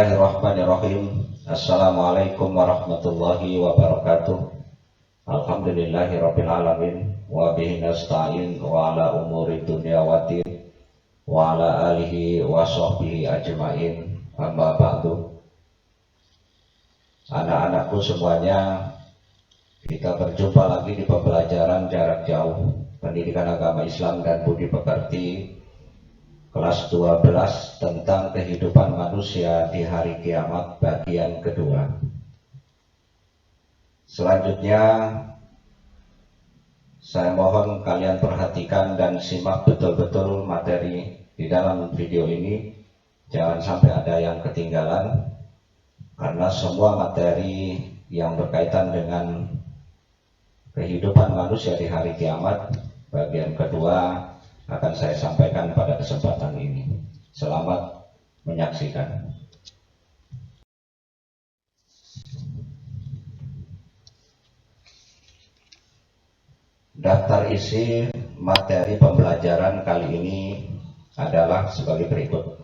Bismillahirrahmanirrahim. Assalamualaikum warahmatullahi wabarakatuh. Alhamdulillahirabbil alamin wa bihi nasta'in wa ala umuri dunya waddin wa ala alihi wa sahbihi ajmain. Amma ba'du. Anak-anakku semuanya, kita berjumpa lagi di pembelajaran jarak jauh Pendidikan Agama Islam dan Budi Pekerti kelas 12 tentang kehidupan manusia di hari kiamat bagian kedua. Selanjutnya saya mohon kalian perhatikan dan simak betul-betul materi di dalam video ini. Jangan sampai ada yang ketinggalan, karena semua materi yang berkaitan dengan kehidupan manusia di hari kiamat bagian kedua akan saya sampaikan pada kesempatan ini. Selamat menyaksikan. Daftar isi materi pembelajaran kali ini adalah sebagai berikut.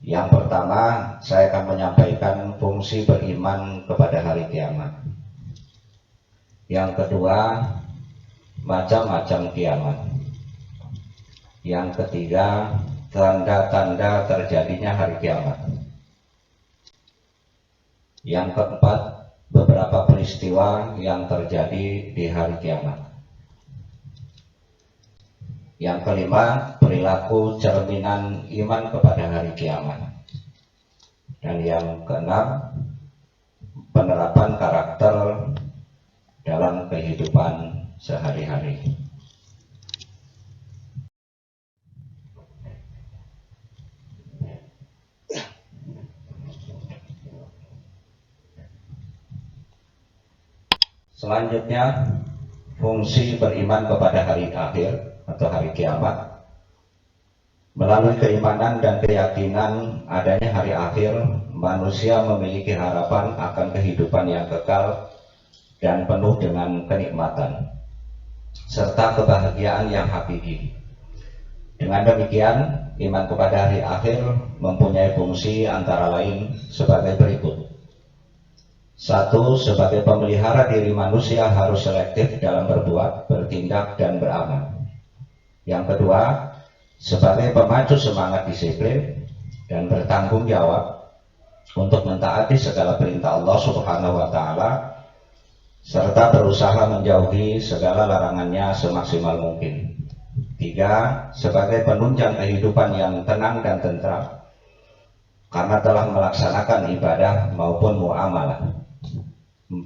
Yang pertama, saya akan menyampaikan fungsi beriman kepada hari kiamat. Yang kedua, macam-macam kiamat. Yang ketiga, tanda-tanda terjadinya hari kiamat. Yang keempat, beberapa peristiwa yang terjadi di hari kiamat. Yang kelima, perilaku cerminan iman kepada hari kiamat. Dan yang keenam, penerapan karakter dalam kehidupan sehari-hari. Selanjutnya, fungsi beriman kepada hari akhir atau hari kiamat. Melalui keimanan dan keyakinan adanya hari akhir, manusia memiliki harapan akan kehidupan yang kekal dan penuh dengan kenikmatan serta kebahagiaan yang hakiki. Dengan demikian, iman kepada hari akhir mempunyai fungsi antara lain sebagai berikut. 1. Sebagai pemelihara diri manusia harus selektif dalam berbuat, bertindak, dan beramal. Yang kedua, sebagai pemacu semangat disiplin dan bertanggung jawab untuk mentaati segala perintah Allah Subhanahu wa Ta'ala serta berusaha menjauhi segala larangannya semaksimal mungkin. 3. Sebagai penunjang kehidupan yang tenang dan tentram karena telah melaksanakan ibadah maupun muamalah. 4.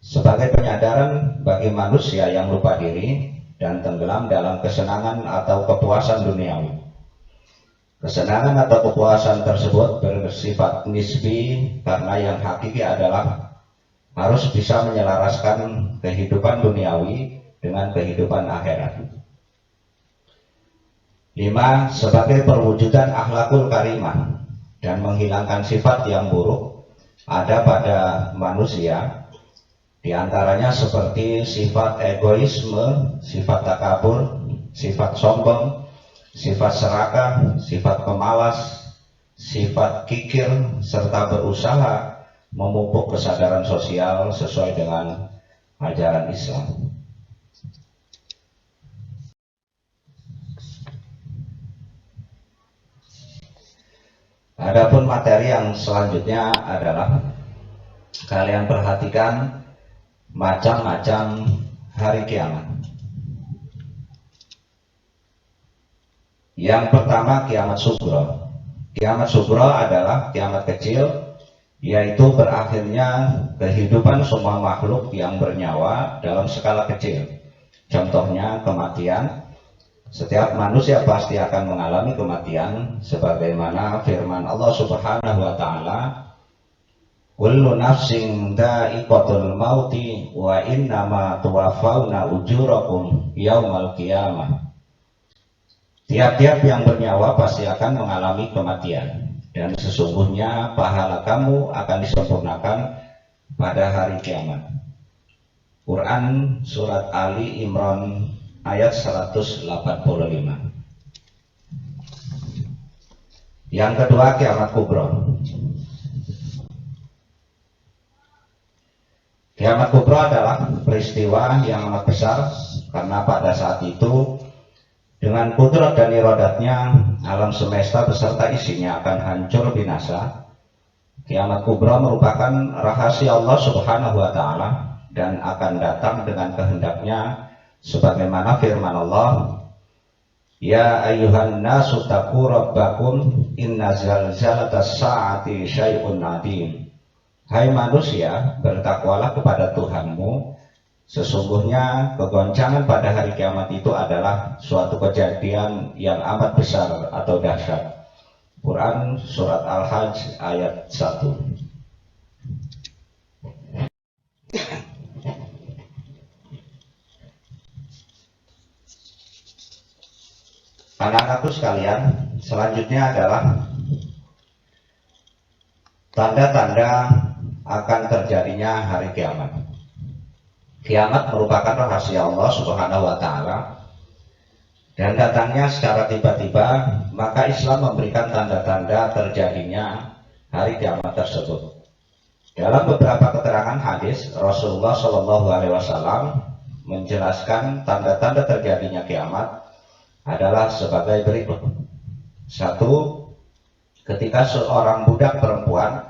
Sebagai penyadaran bagi manusia yang lupa diri dan tenggelam dalam kesenangan atau kepuasan duniawi. Kesenangan atau kepuasan tersebut bersifat nisbi karena yang hakiki adalah harus bisa menyelaraskan kehidupan duniawi dengan kehidupan akhirat. 5. Sebagai perwujudan akhlakul karimah dan menghilangkan sifat yang buruk ada pada manusia, diantaranya seperti sifat egoisme, sifat takabur, sifat sombong, sifat serakah, sifat pemalas, sifat kikir, serta berusaha memupuk kesadaran sosial sesuai dengan ajaran Islam. Adapun materi yang selanjutnya adalah kalian perhatikan macam-macam hari kiamat. Yang pertama, kiamat sugro. Kiamat sugro adalah kiamat kecil, yaitu berakhirnya kehidupan semua makhluk yang bernyawa dalam skala kecil. Contohnya kematian. Setiap manusia pasti akan mengalami kematian, sebagaimana firman Allah Subhanahu wa Ta'ala, kullu nafsin dha'iqatul mauti wa innama tuwaffawna ujurakum yaumal qiyamah. Tiap-tiap yang bernyawa pasti akan mengalami kematian, dan sesungguhnya pahala kamu akan disempurnakan pada hari kiamat. Quran Surat Ali Imran ayat 185. Yang kedua, kiamat kubro. Kiamat kubra adalah peristiwa yang amat besar karena pada saat itu dengan kudrat dan iradatnya alam semesta beserta isinya akan hancur binasa. Kiamat kubra merupakan rahasia Allah Subhanahu wa taala dan akan datang dengan kehendaknya sebagaimana firman Allah, ya ayyuhan nasu taqu rabbakum inna zalzalatas saati syai'un adim. Hai manusia, bertakwalah kepada Tuhanmu, sesungguhnya kegoncangan pada hari kiamat itu adalah suatu kejadian yang amat besar atau dahsyat. Quran surat Al-Hajj ayat 1. Anak-anakku sekalian, selanjutnya adalah tanda-tanda akan terjadinya hari kiamat. Kiamat merupakan rahasia Allah Subhanahu wa taala dan datangnya secara tiba-tiba, maka Islam memberikan tanda-tanda terjadinya hari kiamat tersebut. Dalam beberapa keterangan hadis, Rasulullah Shallallahu Alaihi Wasallam menjelaskan tanda-tanda terjadinya kiamat adalah sebagai berikut. 1. Ketika seorang budak perempuan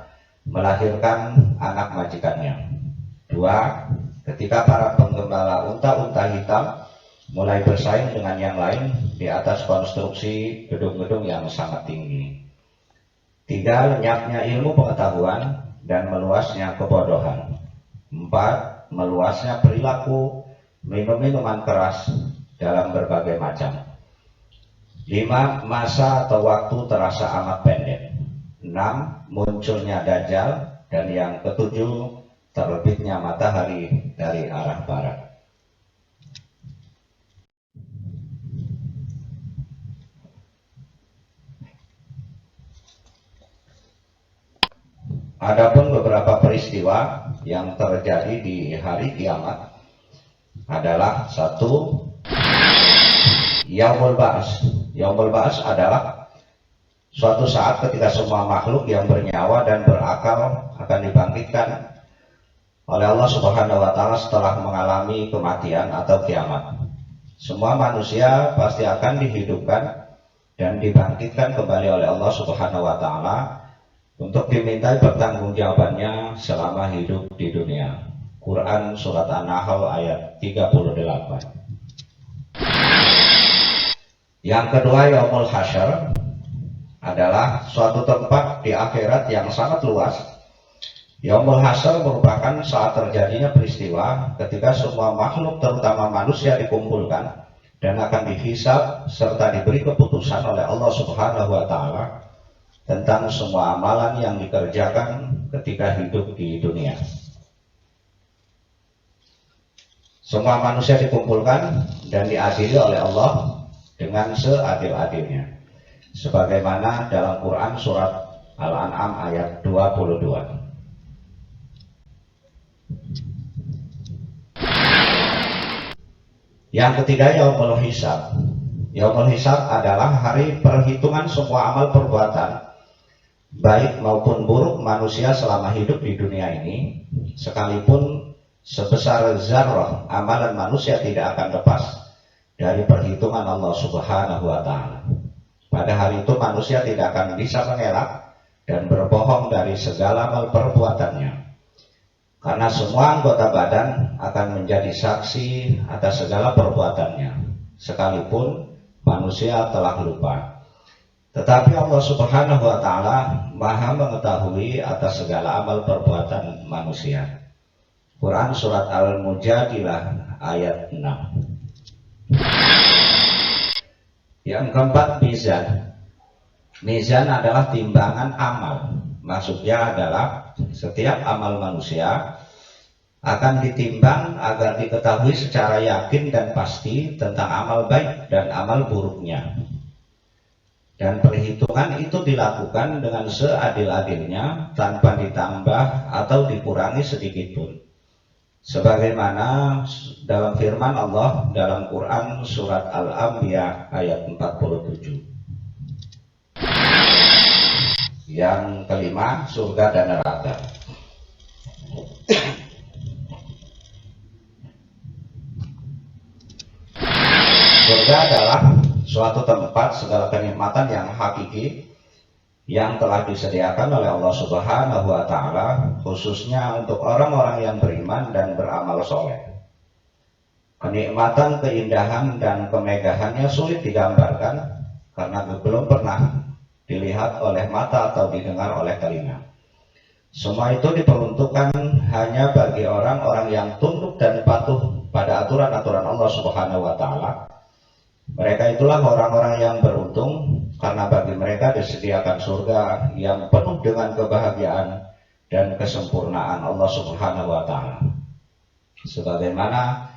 melahirkan anak majikannya. 2. Ketika para penggembala unta-unta hitam mulai bersaing dengan yang lain di atas konstruksi gedung-gedung yang sangat tinggi. 3. Lenyapnya ilmu pengetahuan dan meluasnya kebodohan. 4. Meluasnya perilaku minum-minuman keras dalam berbagai macam. 5. Masa atau waktu terasa amat pendek. 6. Munculnya Dajjal. Dan yang ketujuh, terbitnya matahari dari arah barat. Adapun beberapa peristiwa yang terjadi di hari kiamat adalah 1. Yaumul Ba'ats. Yaumul Ba'ats adalah suatu saat ketika semua makhluk yang bernyawa dan berakal akan dibangkitkan oleh Allah Subhanahu wa taala setelah mengalami kematian atau kiamat. Semua manusia pasti akan dihidupkan dan dibangkitkan kembali oleh Allah Subhanahu wa taala untuk dimintai pertanggungjawabannya selama hidup di dunia. Quran surat An-Nahl ayat 38. Yang kedua, Yaumul Hasyr adalah suatu tempat di akhirat yang sangat luas. Yaumul Hasyr merupakan saat terjadinya peristiwa ketika semua makhluk terutama manusia dikumpulkan dan akan dihisab serta diberi keputusan oleh Allah Subhanahu wa taala tentang semua amalan yang dikerjakan ketika hidup di dunia. Semua manusia dikumpulkan dan diadili oleh Allah dengan seadil-adilnya. Sebagaimana dalam Quran surat Al-An'am ayat 22. Yang ketiga, Yaumul Hisab. Yaumul Hisab adalah hari perhitungan semua amal perbuatan baik maupun buruk manusia selama hidup di dunia ini. Sekalipun sebesar zarrah amalan manusia tidak akan lepas dari perhitungan Allah Subhanahu wa taala. Pada hari itu manusia tidak akan bisa mengelak dan berbohong dari segala amal perbuatannya. Karena semua anggota badan akan menjadi saksi atas segala perbuatannya, sekalipun manusia telah lupa. Tetapi Allah Subhanahu wa taala Maha mengetahui atas segala amal perbuatan manusia. Quran surat Al-Mujadilah ayat 6. Yang keempat, mizan. Mizan adalah timbangan amal. Maksudnya adalah setiap amal manusia akan ditimbang agar diketahui secara yakin dan pasti tentang amal baik dan amal buruknya. Dan perhitungan itu dilakukan dengan seadil-adilnya tanpa ditambah atau dikurangi sedikitpun. Sebagaimana dalam firman Allah dalam Quran surat Al-Anbiya ayat 47. Yang kelima, surga dan neraka. Surga adalah suatu tempat segala kenikmatan yang hakiki yang telah disediakan oleh Allah Subhanahu wa Ta'ala, khususnya untuk orang-orang yang beriman dan beramal soleh. Kenikmatan, keindahan, dan kemegahannya sulit digambarkan karena belum pernah dilihat oleh mata atau didengar oleh telinga. Semua itu diperuntukkan hanya bagi orang-orang yang tunduk dan patuh pada aturan-aturan Allah Subhanahu wa Ta'ala. Mereka itulah orang-orang yang beruntung karena bagi mereka disediakan surga yang penuh dengan kebahagiaan dan kesempurnaan Allah Subhanahu wa Ta'ala. Sebagaimana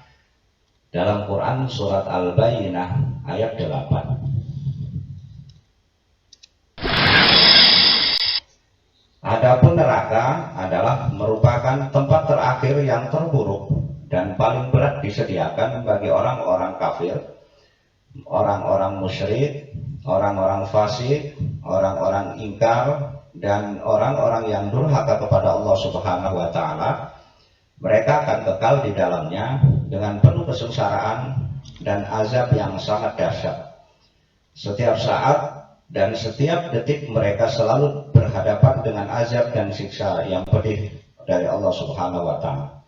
dalam Quran surat Al-Bayyinah ayat 8. Adapun neraka adalah merupakan tempat terakhir yang terburuk dan paling berat disediakan bagi orang-orang kafir, orang-orang musyrik, orang-orang fasik, orang-orang ingkar, dan orang-orang yang durhaka kepada Allah Subhanahu wa Ta'ala. Mereka akan kekal di dalamnya dengan penuh kesengsaraan dan azab yang sangat dahsyat. Setiap saat dan setiap detik mereka selalu berhadapan dengan azab dan siksa yang pedih dari Allah Subhanahu wa Ta'ala.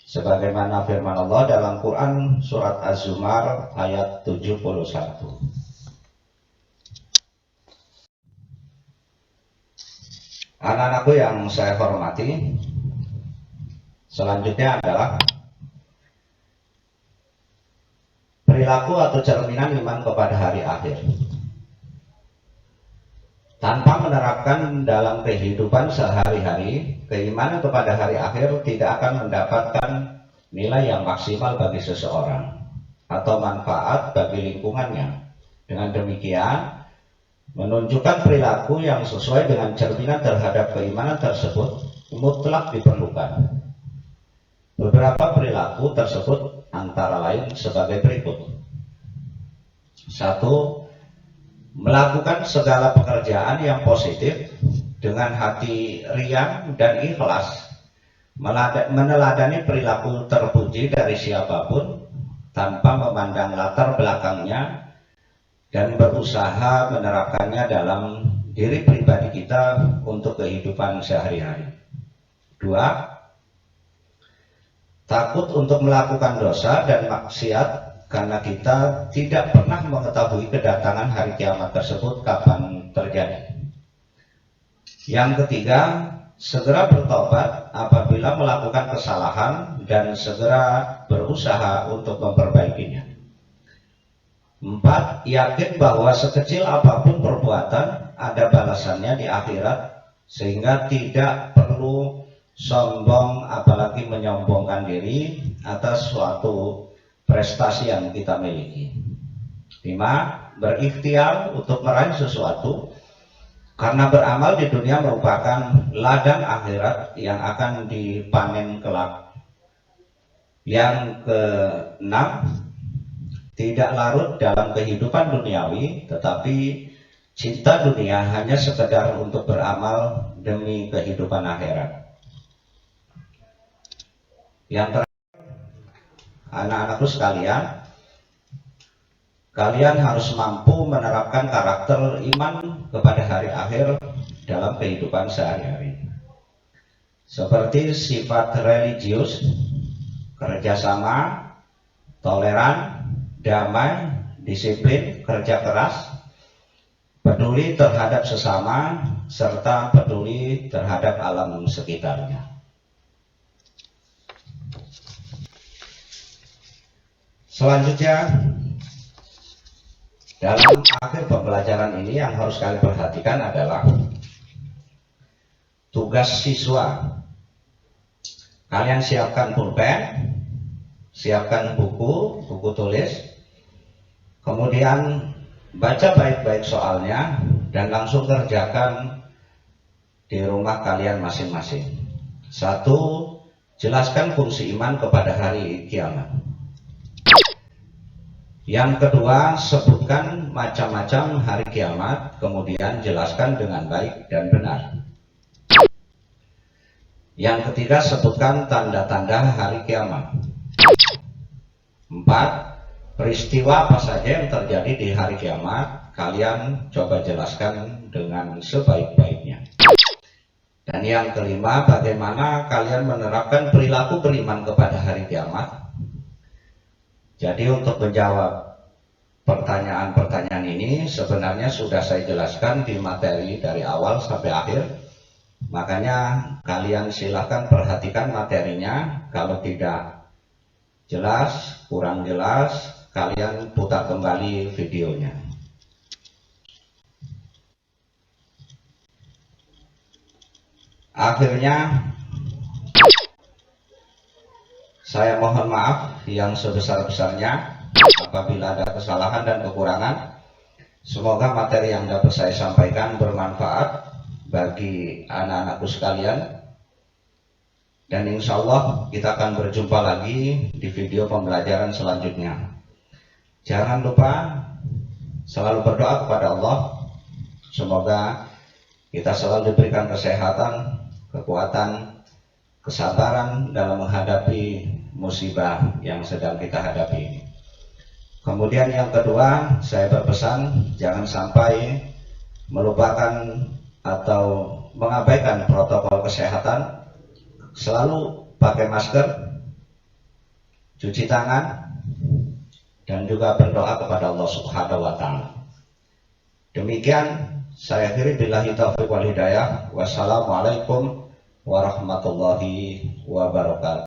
Sebagaimana firman Allah dalam Quran surat Az-Zumar ayat 71. Anak-anakku yang saya hormati, selanjutnya adalah perilaku atau cerminan iman kepada hari akhir. Tanpa menerapkan dalam kehidupan sehari-hari, keimanan kepada hari akhir tidak akan mendapatkan nilai yang maksimal bagi seseorang atau manfaat bagi lingkungannya. Dengan demikian, menunjukkan perilaku yang sesuai dengan cerminan terhadap keimanan tersebut mutlak diperlukan. Beberapa perilaku tersebut antara lain sebagai berikut. 1. Melakukan segala pekerjaan yang positif dengan hati riang dan ikhlas, meneladani perilaku terpuji dari siapapun tanpa memandang latar belakangnya dan berusaha menerapkannya dalam diri pribadi kita untuk kehidupan sehari-hari. 2. Takut untuk melakukan dosa dan maksiat karena kita tidak pernah mengetahui kedatangan hari kiamat tersebut kapan terjadi. Yang ketiga, segera bertobat apabila melakukan kesalahan dan segera berusaha untuk memperbaikinya. 4. Yakin bahwa sekecil apapun perbuatan ada balasannya di akhirat, sehingga tidak perlu sombong apalagi menyombongkan diri atas suatu prestasi yang kita miliki. 5. Berikhtiar untuk meraih sesuatu karena beramal di dunia merupakan ladang akhirat yang akan dipanen kelak. Yang ke-6, tidak larut dalam kehidupan duniawi, tetapi cinta dunia hanya sekedar untuk beramal demi kehidupan akhirat. Yang terakhir, anak-anakku sekalian, kalian harus mampu menerapkan karakter iman kepada hari akhir dalam kehidupan sehari-hari. Seperti sifat religius, kerjasama, toleran, damai, disiplin, kerja keras, peduli terhadap sesama, serta peduli terhadap alam sekitarnya. Selanjutnya, dalam akhir pembelajaran ini yang harus kalian perhatikan adalah tugas siswa. Kalian siapkan pulpen, siapkan buku tulis, kemudian baca baik-baik soalnya dan langsung kerjakan di rumah kalian masing-masing. 1. Jelaskan fungsi iman kepada hari kiamat. Yang kedua, sebutkan macam-macam hari kiamat, kemudian jelaskan dengan baik dan benar. Yang ketiga, sebutkan tanda-tanda hari kiamat. 4. peristiwa apa saja yang terjadi di hari kiamat, kalian coba jelaskan dengan sebaik-baiknya. Dan yang kelima, bagaimana kalian menerapkan perilaku beriman kepada hari kiamat. Jadi untuk menjawab pertanyaan-pertanyaan ini sebenarnya sudah saya jelaskan di materi dari awal sampai akhir. Makanya kalian silahkan perhatikan materinya. Kalau tidak jelas, kurang jelas, kalian putar kembali videonya. Akhirnya saya mohon maaf yang sebesar-besarnya apabila ada kesalahan dan kekurangan. Semoga materi yang dapat saya sampaikan bermanfaat bagi anak-anakku sekalian. Dan insya Allah kita akan berjumpa lagi di video pembelajaran selanjutnya. Jangan lupa selalu berdoa kepada Allah. Semoga kita selalu diberikan kesehatan, kekuatan, kesabaran dalam menghadapi musibah yang sedang kita hadapi. Kemudian yang kedua, saya berpesan jangan sampai melupakan atau mengabaikan protokol kesehatan. Selalu pakai masker, cuci tangan, dan juga berdoa kepada Allah Subhanahu wa Ta'ala. Demikian saya akhiri, billahi taufiq wal hidayah. Wassalamualaikum warahmatullahi wabarakatuh.